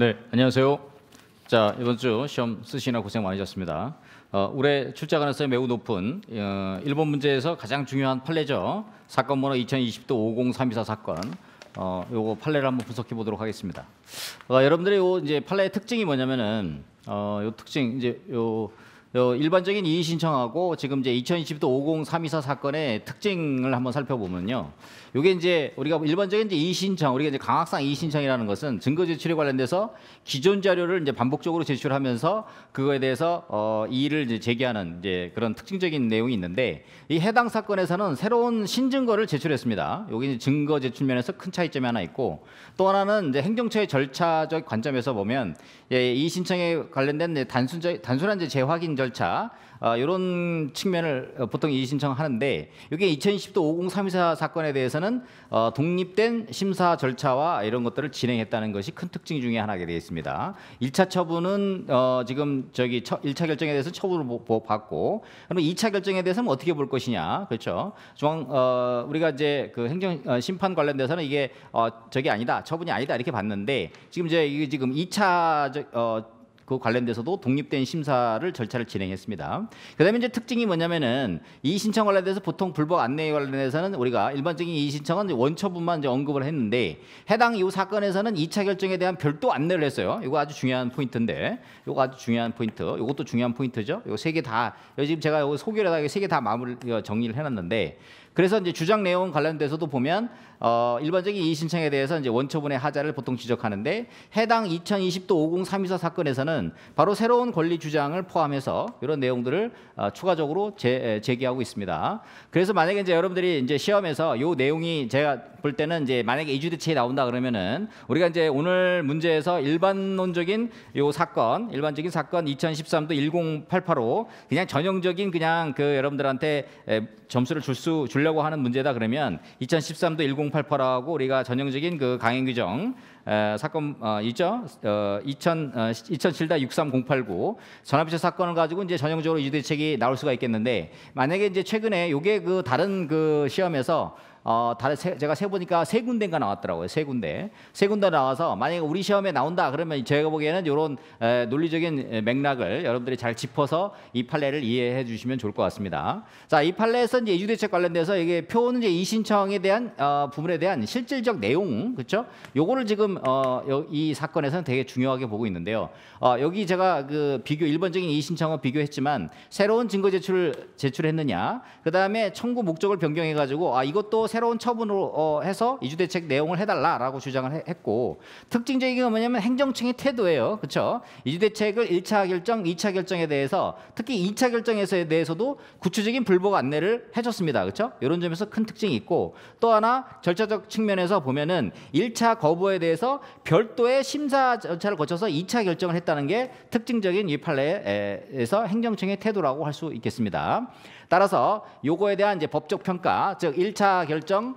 네, 안녕하세요. 자, 이번 주 시험 쓰시느라 고생 많으셨습니다. 올해 출제 가능성이 매우 높은 1번 문제에서 가장 중요한 판례죠. 사건 번호 2020도 50324 사건. 요거 판례를 한번 분석해 보도록 하겠습니다. 여러분들의 요 이제 판례의 특징이 뭐냐면은 요 특징 이제 요 일반적인 이의 신청하고 지금 이제 2020도 50324 사건의 특징을 한번 살펴보면요. 이게 이제 우리가 일반적인 이제 이의 신청, 우리가 이제 강학상 이의 신청이라는 것은 증거 제출에 관련돼서 기존 자료를 이제 반복적으로 제출하면서 그거에 대해서 이의를 이제 제기하는 이제 그런 특징적인 내용이 있는데, 이 해당 사건에서는 새로운 신증거를 제출했습니다. 여기 이제 증거 제출 면에서 큰 차이점이 하나 있고, 또 하나는 이제 행정처의 절차적 관점에서 보면 이의 신청에 관련된 단순한 이제 재확인 절차, 이런 측면을 보통 이의 신청하는데, 이게 2020도 50324 사건에 대해서는 독립된 심사 절차와 이런 것들을 진행했다는 것이 큰 특징 중에 하나가 되어 있습니다. 1차 처분은 지금 1차 결정에 대해서 처분을 받고, 그럼 2차 결정에 대해서는 어떻게 볼 것이냐, 그렇죠? 우리가 이제 그 행정 심판 관련돼서는 이게 저게 아니다, 처분이 아니다 이렇게 봤는데, 지금 이게 지금 2차 그 관련돼서도 독립된 심사를 절차를 진행했습니다. 그다음에 이제 특징이 뭐냐면은 이의 신청 관련돼서 보통 불법 안내 관련해서는 우리가 일반적인 이의 신청은 원처분만 이제 언급을 했는데, 해당 이 사건에서는 2차 결정에 대한 별도 안내를 했어요. 이거 아주 중요한 포인트인데, 이거 아주 중요한 포인트, 이것도 중요한 포인트죠. 이거 세 개 다, 지금 제가 여기 소개에다가 세 개 다 마무리 정리를 해놨는데, 그래서 이제 주장 내용 관련돼서도 보면 일반적인 이의 신청에 대해서 이제 원처분의 하자를 보통 지적하는데, 해당 2020도 50324 사건에서는 바로 새로운 권리 주장을 포함해서 이런 내용들을 추가적으로 제기하고 있습니다. 그래서 만약에 이제 여러분들이 이제 시험에서 이 내용이 제가 볼 때는 이제 만약에 이주대체에 나온다 그러면은 우리가 이제 오늘 문제에서 일반론적인 요 사건, 일반적인 사건 2013도 10885 그냥 전형적인 그냥 그 여러분들한테 점수를 주려고 하는 문제다 그러면 2013도 1088하고 우리가 전형적인 그 강행 규정 사건 있죠. 2007-63089 전화비처 사건을 가지고 이제 전형적으로 이주대책이 나올 수가 있겠는데, 만약에 이제 최근에 요게 그 다른 그 시험에서 제가 세보니까 세 군데인가 나왔더라고요. 세 군데 나와서 만약에 우리 시험에 나온다 그러면 제가 보기에는 이런 논리적인 맥락을 여러분들이 잘 짚어서 이 판례를 이해해 주시면 좋을 것 같습니다. 자, 이 판례에서 이제 이주대책 관련돼서 이게 표는 이제 이신청에 대한 부분에 대한 실질적 내용, 그렇죠? 요거를 지금 이 사건에서는 되게 중요하게 보고 있는데요. 여기 제가 그 일반적인 이신청과 비교했지만 새로운 증거 제출했느냐, 그 다음에 청구 목적을 변경해 가지고 이것도 새로운 처분으로 해서 이주대책 내용을 해달라라고 주장을 했고, 특징적인 건 뭐냐면 행정청의 태도예요. 그렇죠? 이주대책을 1차 결정, 2차 결정에 대해서, 특히 2차 결정에 대해서도 구체적인 불복 안내를 해줬습니다. 그렇죠? 이런 점에서 큰 특징이 있고, 또 하나 절차적 측면에서 보면은 1차 거부에 대해서 별도의 심사 절차를 거쳐서 2차 결정을 했다는 게 특징적인 이 판례에서 행정청의 태도라고 할 수 있겠습니다. 따라서 요거에 대한 이제 법적 평가, 즉 1차 결정,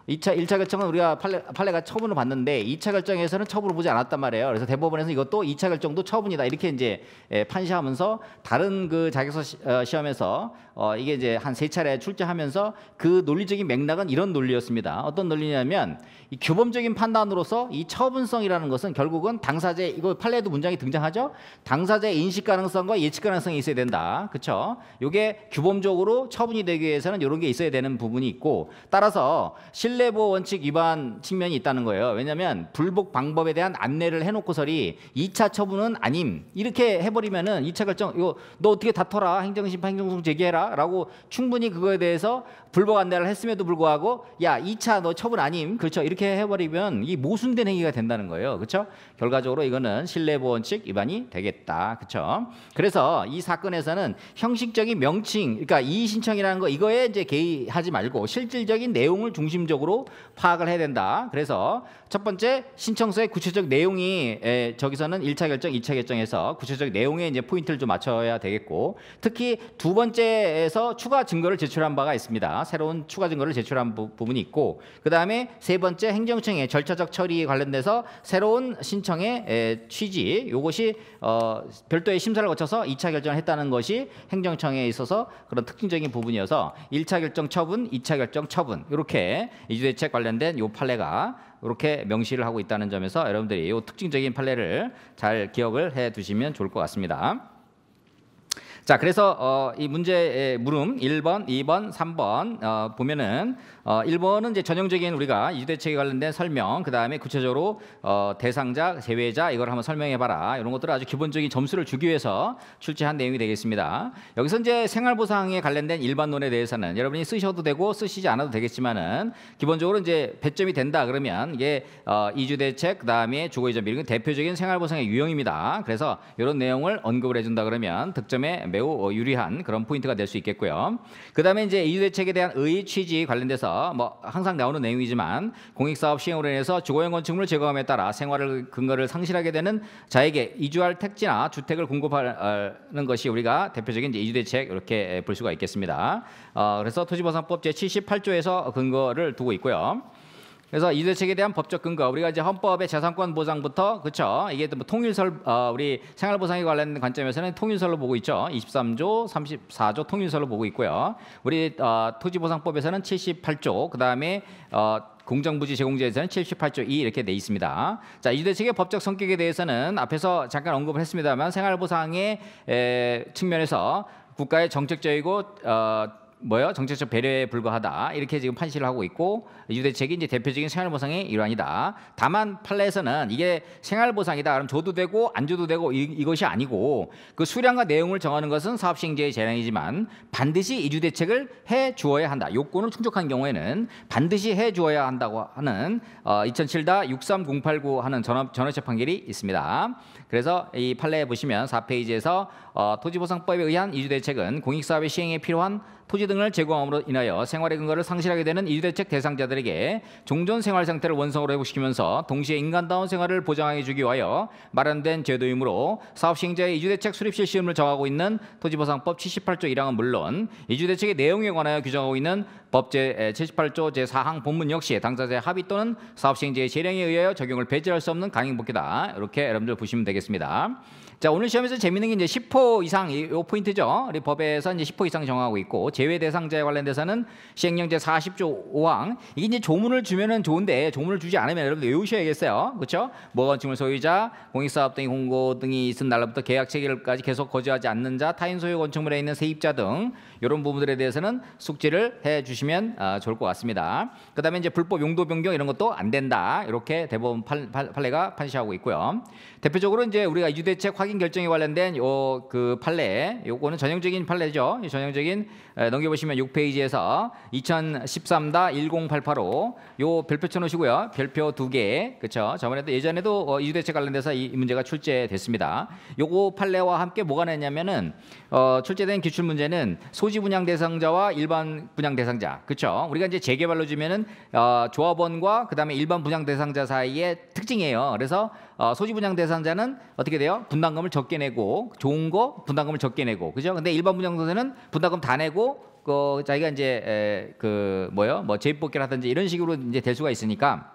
1차 결정은 우리가 판례가 처분을 받는데 2차 결정에서는 처분을 보지 않았단 말이에요. 그래서 대법원에서 이것도 2차 결정도 처분이다 이렇게 이제 판시하면서 다른 그 자격서 시험에서 이게 이제 한 3차례 출제하면서 그 논리적인 맥락은 이런 논리였습니다. 어떤 논리냐면, 이 규범적인 판단으로서 이 처분성이라는 것은 결국은 당사자, 이거 판례에도 문장이 등장하죠. 당사자의 인식 가능성과 예측 가능성이 있어야 된다. 그렇죠? 이게 규범적으로 처분이 되기 위해서는 이런 게 있어야 되는 부분이 있고, 따라서 신뢰보호 원칙 위반 측면이 있다는 거예요. 왜냐하면 불복 방법에 대한 안내를 해놓고서리 2차 처분은 아님 이렇게 해버리면은 2차 결정 이거 너 어떻게 다퉈라, 행정심판 행정소송 제기해라 라고 충분히 그거에 대해서 불복 안내를 했음에도 불구하고 2차 너 처분 아님, 그렇죠, 이렇게 해버리면 이 모순된 행위가 된다는 거예요. 그렇죠? 결과적으로 이거는 신뢰보호 원칙 위반이 되겠다. 그렇죠? 그래서 이 사건에서는 형식적인 명칭, 그러니까 이의 신청이라는 거 이거에 이제 개의하지 말고 실질적인 내용을 중심적으로 파악을 해야 된다. 그래서 첫 번째, 신청서의 구체적 내용이 저기서는 1차 결정, 2차 결정에서 구체적 내용에 이제 포인트를 좀 맞춰야 되겠고, 특히 두 번째에서 추가 증거를 제출한 바가 있습니다. 새로운 추가 증거를 제출한 부분이 있고, 그 다음에 세 번째, 행정청의 절차적 처리에 관련돼서 새로운 신청의 취지, 이것이 별도의 심사를 거쳐서 2차 결정을 했다는 것이 행정청에 있어서 그런 특징적인 부분이어서 1차 결정 처분, 2차 결정 처분 이렇게 이주대책 관련된 요 판례가 이렇게 명시를 하고 있다는 점에서 여러분들이 이 특징적인 판례를 잘 기억을 해 두시면 좋을 것 같습니다. 자, 그래서 이 문제의 물음 1번, 2번, 3번 보면은 1번은 이제 전형적인 우리가 이주대책에 관련된 설명, 그 다음에 구체적으로 대상자, 제외자 이걸 한번 설명해봐라 이런 것들을 아주 기본적인 점수를 주기 위해서 출제한 내용이 되겠습니다. 여기서 이제 생활보상에 관련된 일반론에 대해서는 여러분이 쓰셔도 되고 쓰시지 않아도 되겠지만은 기본적으로 이제 배점이 된다 그러면 이게 이주대책, 그 다음에 주거이전 이런 대표적인 생활보상의 유형입니다. 그래서 이런 내용을 언급을 해준다 그러면 득점에 매우 유리한 그런 포인트가 될 수 있겠고요. 그 다음에 이제 이주대책에 대한 의 취지 관련돼서 뭐 항상 나오는 내용이지만 공익사업 시행으로 인해서 주거용 건축물 제거함에 따라 생활을 근거를 상실하게 되는 자에게 이주할 택지나 주택을 공급하는 것이 우리가 대표적인 이제 이주대책 이렇게 볼 수가 있겠습니다. 그래서 토지보상법 제78조에서 근거를 두고 있고요. 그래서 이주대책에 대한 법적 근거 우리가 이제 헌법의 재산권 보장부터 그렇죠. 이게 뭐 통일설 우리 생활보상에 관련된 관점에서는 통일설로 보고 있죠. 23조, 34조 통일설로 보고 있고요. 우리 토지보상법에서는 78조 그다음에 공정부지 제공제에서는 78조 2 이렇게 돼 있습니다. 자, 이주대책의 법적 성격에 대해서는 앞에서 잠깐 언급을 했습니다만 생활보상의 측면에서 국가의 정책적이고 정책적 배려에 불과하다 이렇게 지금 판시를 하고 있고 이주대책이 이제 대표적인 생활보상의 일환이다. 다만 판례에서는 이게 생활보상이다. 그럼 줘도 되고 안 줘도 되고 이것이 아니고 그 수량과 내용을 정하는 것은 사업시행자의 재량이지만 반드시 이주대책을 해 주어야 한다. 요건을 충족한 경우에는 반드시 해 주어야 한다고 하는 2007-63089 하는 전원책 판결이 있습니다. 그래서 이 판례에 보시면 4페이지에서 토지보상법에 의한 이주대책은 공익사업의 시행에 필요한 토지 등을 제공함으로 인하여 생활의 근거를 상실하게 되는 이주대책 대상자들에게 종전 생활 상태를 원성으로 회복시키면서 동시에 인간다운 생활을 보장해 주기 위하여 마련된 제도이므로 사업시행자의 이주대책 수립 실시음을 정하고 있는 토지보상법 78조 1항은 물론 이주대책의 내용에 관하여 규정하고 있는 법 제78조 제4항 본문 역시 당사자의 합의 또는 사업시행자의 재량에 의하여 적용을 배제할 수 없는 강행법규다. 이렇게 여러분들 보시면 되겠습니다. 자, 오늘 시험에서 재밌는 게 이제 10호 이상 이 포인트죠. 우리 법에서 이제 10호 이상 정하고 있고 제외 대상자에 관련돼서는 시행령 제 40조 5항 이게 이제 조문을 주면은 좋은데 조문을 주지 않으면 여러분들 외우셔야겠어요. 그렇죠? 모건축물 소유자, 공익사업 등의 공고 등이 있은 날로부터 계약 체결까지 계속 거주하지 않는 자, 타인 소유 건축물에 있는 세입자 등 이런 부분들에 대해서는 숙지를 해 주시면 좋을 것 같습니다. 그다음에 이제 불법 용도 변경 이런 것도 안 된다. 이렇게 대법원 판례가 판시하고 있고요. 대표적으로 이제 우리가 이주대책 확인 결정에 관련된 요 그 판례, 요거는 전형적인 판례죠. 전형적인 넘겨보시면 6페이지에서 2013-1088호 요 별표 쳐놓으시고요. 별표 2개, 그렇죠? 저번에도 예전에도 이주대책 관련돼서 이 문제가 출제됐습니다. 요거 판례와 함께 뭐가 나냐면은 출제된 기출 문제는 소지 분양 대상자와 일반 분양 대상자, 그렇죠? 우리가 이제 재개발로 주면은 조합원과 그다음에 일반 분양 대상자 사이의 특징이에요. 그래서 소지 분양 대상자는 어떻게 돼요? 분담금을 적게 내고 좋은 거 분담금을 적게 내고 그죠? 근데 일반 분양 대상자는 분담금 다 내고 자기가 이제 재입복귀라든지 이런 식으로 이제 될 수가 있으니까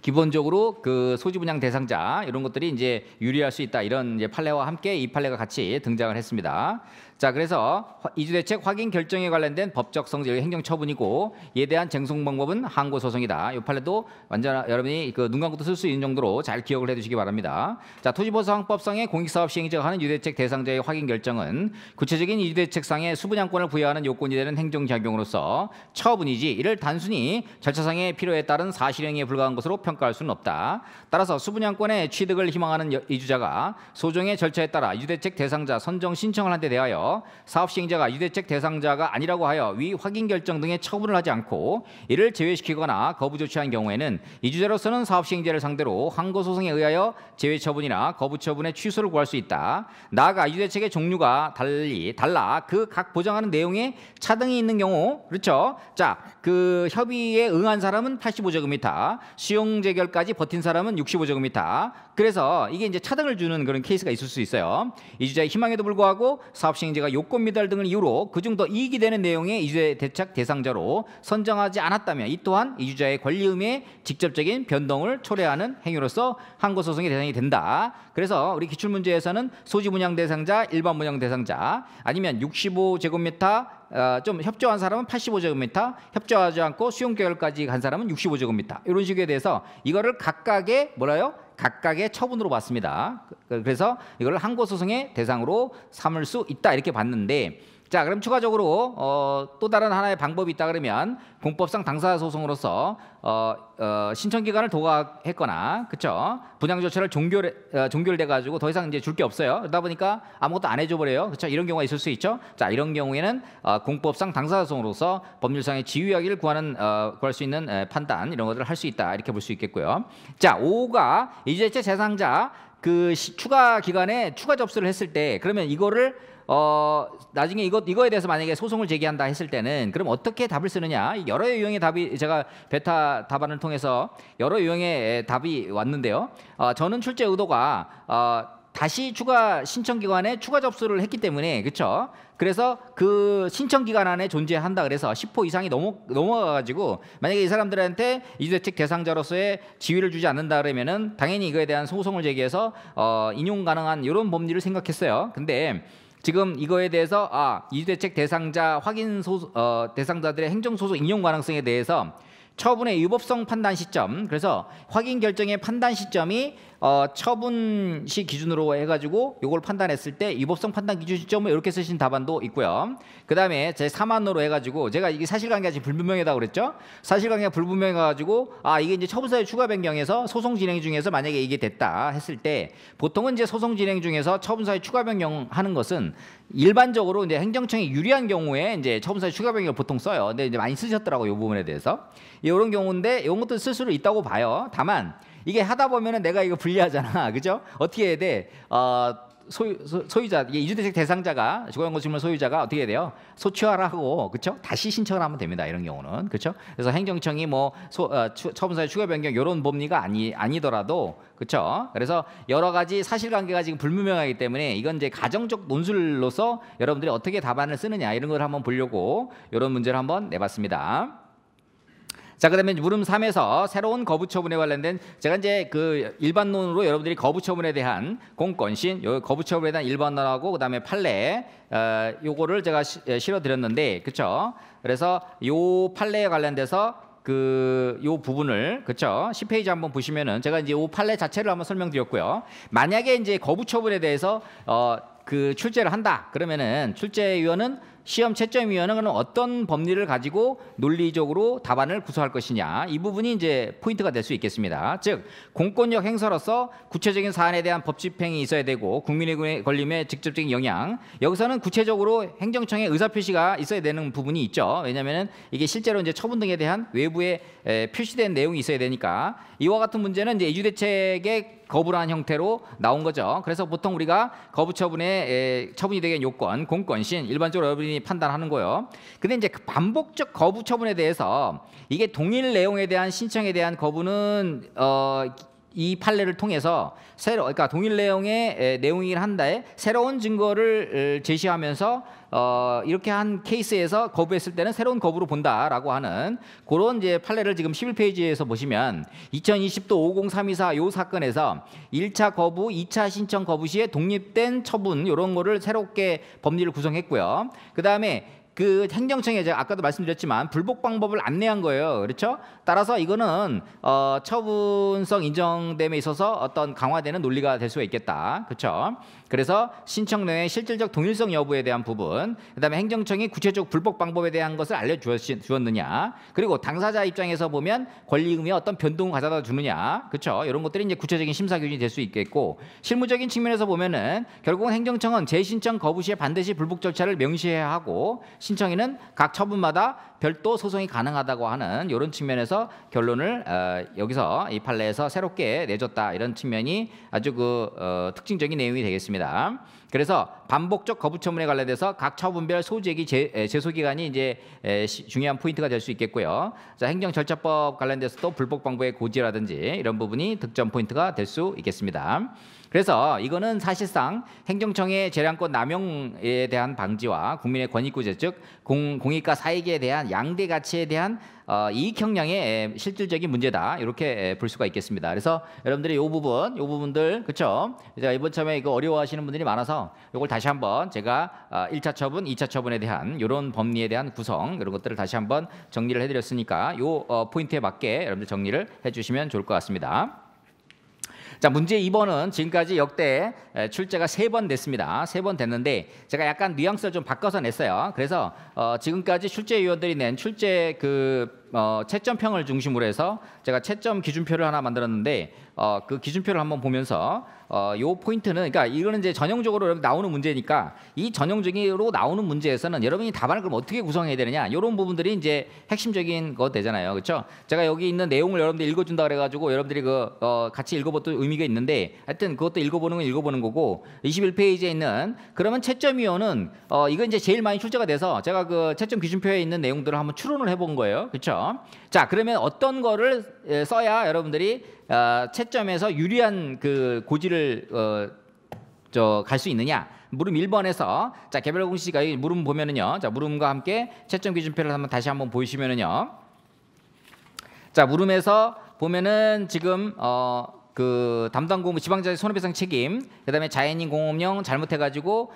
기본적으로 그 소지 분양 대상자 이런 것들이 이제 유리할 수 있다. 이런 이제 판례와 함께 이 판례가 같이 등장을 했습니다. 자, 그래서 이주대책 확인 결정에 관련된 법적 성질 행정 처분이고 이에 대한 쟁송 방법은 항고 소송이다. 이 판례도 완전 여러분이 그 눈 감고도 쓸 수 있는 정도로 잘 기억을 해두시기 바랍니다. 자, 토지보상법상의 공익사업 시행자가 하는 이주대책 대상자의 확인 결정은 구체적인 이주대책상의 수분양권을 부여하는 요건이 되는 행정작용으로서 처분이지 이를 단순히 절차상의 필요에 따른 사실행위에 불과한 것으로 평가할 수는 없다. 따라서 수분양권의 취득을 희망하는 이주자가 소정의 절차에 따라 이주대책 대상자 선정 신청을 한 데 대하여 사업 시행자가 이주대책 대상자가 아니라고 하여 위 확인 결정 등의 처분을 하지 않고 이를 제외시키거나 거부 조치한 경우에는 이주자로서는 사업 시행자를 상대로 항고 소송에 의하여 제외 처분이나 거부 처분의 취소를 구할 수 있다. 나아가 이주대책의 종류가 달라 그 각 보장하는 내용에 차등이 있는 경우 그렇죠. 자, 그 협의에 응한 사람은 85제곱미터, 수용 재결까지 버틴 사람은 65제곱미터. 그래서 이게 이제 차등을 주는 그런 케이스가 있을 수 있어요. 이주자의 희망에도 불구하고 사업 시행자가 요건 미달 등을 이유로 그중 더 이익이 되는 내용의 이주대책 대상자로 선정하지 않았다면 이 또한 이주자의 권리 의무에 직접적인 변동을 초래하는 행위로서 항고 소송의 대상이 된다. 그래서 우리 기출 문제에서는 소지 분양 대상자, 일반 분양 대상자 아니면 65제곱미터 좀 협조한 사람은 85제곱미터, 협조하지 않고 수용 결까지 간 사람은 65제곱미터. 이런 식에 대해서 이거를 각각의 뭐라요? 각각의 처분으로 봤습니다. 그래서 이걸 항고소송의 대상으로 삼을 수 있다 이렇게 봤는데, 자 그럼 추가적으로 또 다른 하나의 방법이 있다 그러면 공법상 당사자 소송으로서 신청 기간을 도각했거나 그렇죠, 분양 조처를 종결돼 가지고 더 이상 이제 줄 게 없어요. 그러다 보니까 아무것도 안 해줘 버려요. 그렇죠, 이런 경우가 있을 수 있죠. 자 이런 경우에는 공법상 당사자 소송으로서 법률상의 지위하기를 구할 수 있는 판단 이런 것들을 할 수 있다 이렇게 볼 수 있겠고요. 자 5가 이주대책 대상자 그 추가 기간에 추가 접수를 했을 때 그러면 이거를 나중에 이거에 대해서 만약에 소송을 제기한다 했을 때는 그럼 어떻게 답을 쓰느냐, 여러 유형의 답이 제가 베타 답안을 통해서 여러 유형의 답이 왔는데요. 저는 출제 의도가 다시 추가 신청 기간에 추가 접수를 했기 때문에 그렇죠. 그래서 그 신청 기간 안에 존재한다 그래서 10호 이상이 넘어가가지고 만약에 이 사람들한테 이주대책 대상자로서의 지위를 주지 않는다 그러면은 당연히 이거에 대한 소송을 제기해서 인용 가능한 이런 법리를 생각했어요. 근데 지금 이거에 대해서 이주대책 대상자 확인 대상자들의 행정소송 인용 가능성에 대해서 처분의 위법성 판단 시점, 그래서 확인 결정의 판단 시점이 처분 시 기준으로 해가지고 이걸 판단했을 때 위법성 판단 기준 시점을 이렇게 쓰신 답안도 있고요. 그 다음에 제 3안으로 해가지고 제가 이게 사실관계가 지금 불분명하다고 그랬죠. 사실관계가 불분명해가지고 이게 이제 처분사유 추가 변경해서 소송 진행 중에서 만약에 이게 됐다 했을 때 보통은 이제 소송 진행 중에서 처분사유 추가 변경하는 것은 일반적으로 이제 행정청이 유리한 경우에 이제 처분사유 추가 변경을 보통 써요. 근데 이제 많이 쓰셨더라고요, 이 부분에 대해서. 이런 경우인데 이런 것도 쓸 수는 있다고 봐요. 다만 이게 하다 보면은 내가 이거 불리하잖아, 그죠? 어떻게 해야 돼? 소유자, 이게 이주대책 대상자가 주거용거주물 소유자가 어떻게 해야 돼요? 소취하라고, 그렇죠? 다시 신청을 하면 됩니다. 이런 경우는, 그렇죠? 그래서 행정청이 뭐 처분사유 추가 변경 이런 법리가 아니더라도, 그렇죠? 그래서 여러 가지 사실관계가 지금 불분명하기 때문에 이건 이제 가정적 논술로서 여러분들이 어떻게 답안을 쓰느냐 이런 걸 한번 보려고 이런 문제를 한번 내봤습니다. 자, 그다음에 물음 3에서 새로운 거부 처분에 관련된 제가 이제 그 일반론으로 여러분들이 거부 처분에 대한 공권신, 요 거부 처분에 대한 일반론하고 그다음에 판례 요거를 제가 실어 드렸는데, 그렇죠? 그래서 요 판례에 관련돼서 요 부분을, 그렇죠? 10페이지 한번 보시면은 제가 이제 요 판례 자체를 한번 설명드렸고요. 만약에 이제 거부 처분에 대해서 그 출제를 한다 그러면은 출제위원은 시험 채점위원은 그럼 어떤 법리를 가지고 논리적으로 답안을 구성할 것이냐, 이 부분이 이제 포인트가 될 수 있겠습니다. 즉 공권력 행사로서 구체적인 사안에 대한 법 집행이 있어야 되고 국민의 권리에 직접적인 영향, 여기서는 구체적으로 행정청의 의사표시가 있어야 되는 부분이 있죠. 왜냐하면 이게 실제로 이제 처분 등에 대한 외부에 표시된 내용이 있어야 되니까. 이와 같은 문제는 이제 이주대책의 거부란 형태로 나온 거죠. 그래서 보통 우리가 거부 처분에 처분이 되게 요건, 공권신 일반적으로 여러분이 판단하는 거예요. 근데 이제 그 반복적 거부 처분에 대해서 이게 동일 내용에 대한 신청에 대한 거부는 이 판례를 통해서 그러니까 동일 내용의 내용이긴 한데 새로운 증거를 제시하면서 이렇게 한 케이스에서 거부했을 때는 새로운 거부로 본다라고 하는 그런 이제 판례를 지금 11페이지에서 보시면 2020도 50324 요 사건에서 1차 거부, 2차 신청 거부 시에 독립된 처분 이런 거를 새롭게 법리를 구성했고요. 그다음에 그 행정청에 제가 아까도 말씀드렸지만 불복 방법을 안내한 거예요. 그렇죠? 따라서 이거는 처분성 인정됨에 있어서 어떤 강화되는 논리가 될 수가 있겠다. 그렇죠? 그래서 신청 내의 실질적 동일성 여부에 대한 부분, 그다음에 행정청이 구체적 불복 방법에 대한 것을 알려주었느냐, 그리고 당사자 입장에서 보면 권리금이 어떤 변동을 가져다 주느냐, 그렇죠? 이런 것들이 이제 구체적인 심사 기준이 될 수 있겠고, 실무적인 측면에서 보면은 결국은 행정청은 재신청 거부 시에 반드시 불복 절차를 명시해야 하고 신청인은 각 처분마다 별도 소송이 가능하다고 하는 이런 측면에서 결론을 여기서 이 판례에서 새롭게 내줬다, 이런 측면이 아주 특징적인 내용이 되겠습니다. 그래서 반복적 거부 처분에 관련돼서 각 처분별 소재기 제소 기간이 이제 중요한 포인트가 될 수 있겠고요. 자, 행정절차법 관련돼서도 불복 방법의 고지라든지 이런 부분이 득점 포인트가 될 수 있겠습니다. 그래서 이거는 사실상 행정청의 재량권 남용에 대한 방지와 국민의 권익구제, 즉 공익과 사익에 대한 양대 가치에 대한 이익 형량의 실질적인 문제다, 이렇게 볼 수가 있겠습니다. 그래서 여러분들이 이 부분들, 그렇죠? 제가 이번 참에 이거 어려워하시는 분들이 많아서 이걸 다시 한번 제가 1차 처분, 2차 처분에 대한 이런 법리에 대한 구성, 이런 것들을 다시 한번 정리를 해드렸으니까 이 포인트에 맞게 여러분들 정리를 해주시면 좋을 것 같습니다. 자, 문제 2번은 지금까지 역대 출제가 3번 됐습니다. 3번 됐는데 제가 약간 뉘앙스를 좀 바꿔서 냈어요. 그래서 지금까지 출제위원들이 낸 출제 채점평을 중심으로 해서 제가 채점 기준표를 하나 만들었는데 그 기준표를 한번 보면서 요 포인트는, 그러니까 이거는 이제 전형적으로 나오는 문제니까 이 전형적으로 나오는 문제에서는 여러분이 답안을 그럼 어떻게 구성해야 되느냐, 이런 부분들이 이제 핵심적인 거 되잖아요, 그렇죠? 제가 여기 있는 내용을 여러분들 읽어준다 그래가지고 여러분들이 같이 읽어봐도 의미가 있는데, 하여튼 그것도 읽어보는 건 읽어보는 거고, 21페이지에 있는 그러면 채점위원은 이건 이제 제일 많이 출제가 돼서 제가 그 채점 기준표에 있는 내용들을 한번 추론을 해본 거예요, 그렇죠? 자, 그러면 어떤 거를 써야 여러분들이 채점에서 유리한 그 고지를 갈 수 있느냐? 물음 1번에서 자, 개별 공시가 물음 보면은요, 자, 물음과 함께 채점 기준표를 다시 한번 보시면은요, 자, 물음에서 보면은 지금 그 담당 공무 지방자치 손해배상 책임, 그다음에 자연인 공업령 잘못해가지고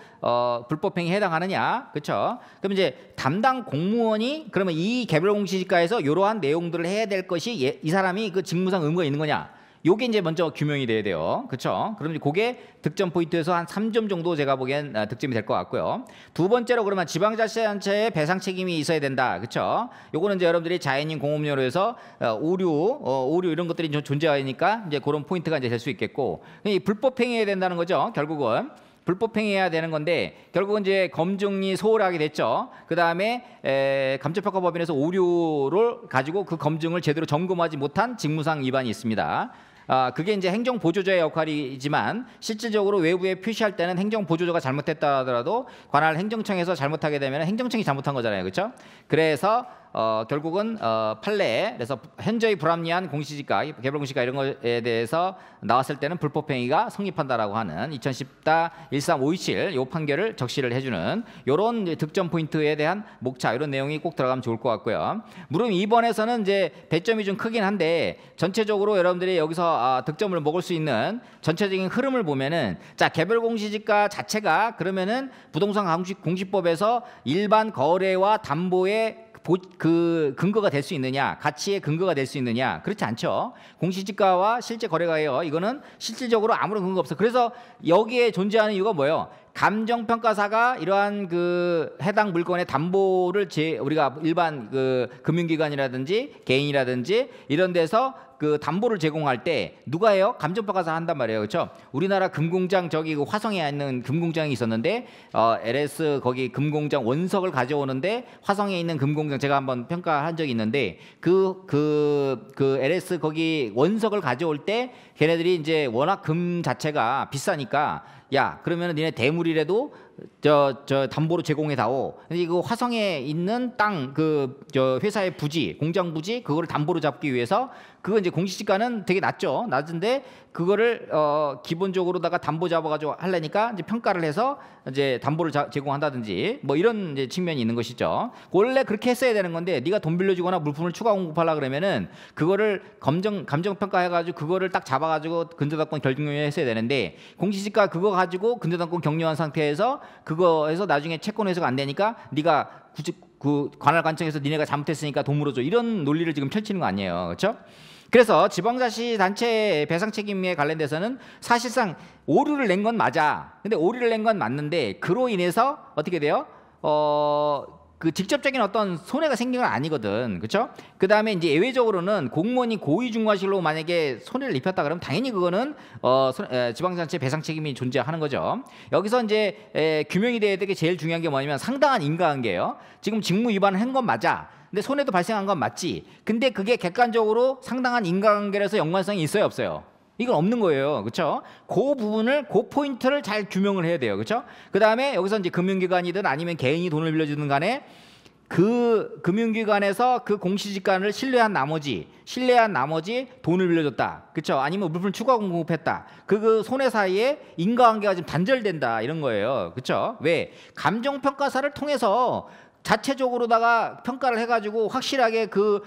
불법행위에 해당하느냐, 그렇죠? 그럼 이제 담당 공무원이 그러면 이 개별공시지가에서 이러한 내용들을 해야 될 것이 이 사람이 그 직무상 의무가 있는 거냐? 요게 이제 먼저 규명이 돼야 돼요, 그렇죠? 그럼 이제 그게 득점 포인트에서 한 3점 정도 제가 보기엔 득점이 될 것 같고요. 두 번째로 그러면 지방자치단체의 배상 책임이 있어야 된다, 그렇죠? 요거는 이제 여러분들이 자연인 공업료로 해서 오류 이런 것들이 좀 존재하니까 이제 그런 포인트가 이제 될 수 있겠고, 이 불법행위해야 된다는 거죠, 결국은. 불법행위해야 되는 건데 결국은 이제 검증이 소홀하게 됐죠. 그 다음에 감정평가법인에서 오류를 가지고 그 검증을 제대로 점검하지 못한 직무상 위반이 있습니다. 그게 이제 행정보조자의 역할이지만 실질적으로 외부에 표시할 때는 행정보조자가 잘못했다 하더라도 관할 행정청에서 잘못하게 되면 행정청이 잘못한 거잖아요, 그렇죠? 그래서 결국은 판례, 그래서 현저히 불합리한 공시지가, 개별공시지가 이런 거에 대해서 나왔을 때는 불법행위가 성립한다라고 하는 2014-1357 요 판결을 적시를 해주는 이런 득점 포인트에 대한 목차, 이런 내용이 꼭 들어가면 좋을 것 같고요. 물론 2번에서는 이제 배점이 좀 크긴 한데 전체적으로 여러분들이 여기서 득점을 먹을 수 있는 전체적인 흐름을 보면은, 자, 개별공시지가 자체가 그러면은 부동산 공시법에서 일반 거래와 담보의 그 근거가 될 수 있느냐, 가치의 근거가 될 수 있느냐, 그렇지 않죠. 공시지가와 실제 거래가예요. 이거는 실질적으로 아무런 근거 없어. 그래서 여기에 존재하는 이유가 뭐예요? 감정평가사가 이러한 그 해당 물건의 담보를 우리가 일반 그 금융기관이라든지 개인이라든지 이런 데서 그 담보를 제공할 때 누가 해요? 감정평가사 한단 말이에요, 그렇죠? 우리나라 금공장 저기 그 화성에 있는 금공장이 있었는데 LS 거기 금공장 원석을 가져오는데 화성에 있는 금공장 제가 한번 평가한 적이 있는데 그 LS 거기 원석을 가져올 때 걔네들이 이제 워낙 금 자체가 비싸니까, 야, 그러면은 니네 대물이라도 저 담보로 제공해 다오. 이거 화성에 있는 땅 저 회사의 부지, 공장 부지 그거를 담보로 잡기 위해서, 그거 이제 공시지가는 되게 낮은데 그거를 기본적으로다가 담보 잡아가지고 하려니까 이제 평가를 해서 이제 담보를 제공한다든지 뭐 이런 이제 측면이 있는 것이죠. 원래 그렇게 했어야 되는 건데 네가 돈 빌려주거나 물품을 추가 공급하려 그러면은 그거를 감정 평가해가지고 그거를 딱 잡아가지고 근저당권 결정했어야 되는데, 공시지가 그거 가지고 근저당권 격려한 상태에서 그거에서 나중에 채권 회수가 안 되니까 네가 굳이 그 관할 관청에서 니네가 잘못했으니까 돈 물어줘, 이런 논리를 지금 펼치는 거 아니에요, 그렇죠? 그래서 지방자치단체 배상 책임에 관련돼서는 사실상 오류를 낸 건 맞아. 근데 오류를 낸 건 맞는데 그로 인해서 어떻게 돼요? 그 직접적인 어떤 손해가 생긴 건 아니거든, 그렇죠? 그 다음에 이제 예외적으로는 공무원이 고의중과실로 만약에 손해를 입혔다 그러면 당연히 그거는 지방자치 배상 책임이 존재하는 거죠. 여기서 이제 규명이 돼야 될 게 제일 중요한 게 뭐냐면 상당한 인과관계예요. 지금 직무 위반을 한 건 맞아. 근데 손해도 발생한 건 맞지. 근데 그게 객관적으로 상당한 인과관계라서 연관성이 있어요, 없어요? 이건 없는 거예요, 그렇죠? 그 부분을, 그 포인트를 잘 규명을 해야 돼요, 그렇죠? 그 다음에 여기서 이제 금융기관이든 아니면 개인이 돈을 빌려주든 간에 그 금융기관에서 그 공시지가를 신뢰한 나머지 돈을 빌려줬다. 그렇죠? 아니면 물품 추가 공급했다. 그 손해 사이에 인과관계가 지금 단절된다 이런 거예요. 그렇죠? 왜? 감정평가사를 통해서 자체적으로다가 평가를 해가지고 확실하게 그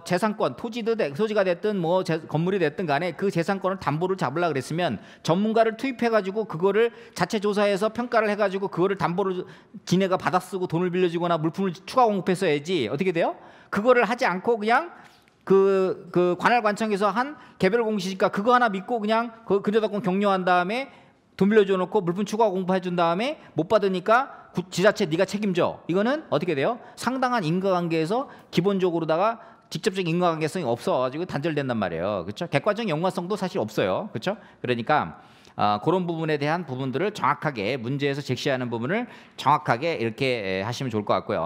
재산권, 토지가 됐든 뭐 건물이 됐든 간에 그 재산권을 담보를 잡으려 그랬으면 전문가를 투입해가지고 그거를 자체 조사해서 평가를 해가지고 그거를 담보를 지네가 받아쓰고 돈을 빌려주거나 물품을 추가 공급했어야지. 어떻게 돼요? 그거를 하지 않고 그냥 그 관할관청에서 한 개별 공시지가 그거 하나 믿고 그냥 그저작권 격려한 다음에 돈 빌려줘 놓고 물품 추가 공급해 준 다음에 못 받으니까 지자체 네가 책임져. 이거는 어떻게 돼요? 상당한 인과관계에서 기본적으로다가 직접적인 인과관계성이 없어가지고 단절된단 말이에요. 그렇죠? 객관적인 연관성도 사실 없어요. 그렇죠? 그러니까 그런 부분에 대한 부분들을 정확하게 문제에서 제시하는 부분을 정확하게 이렇게 하시면 좋을 것 같고요.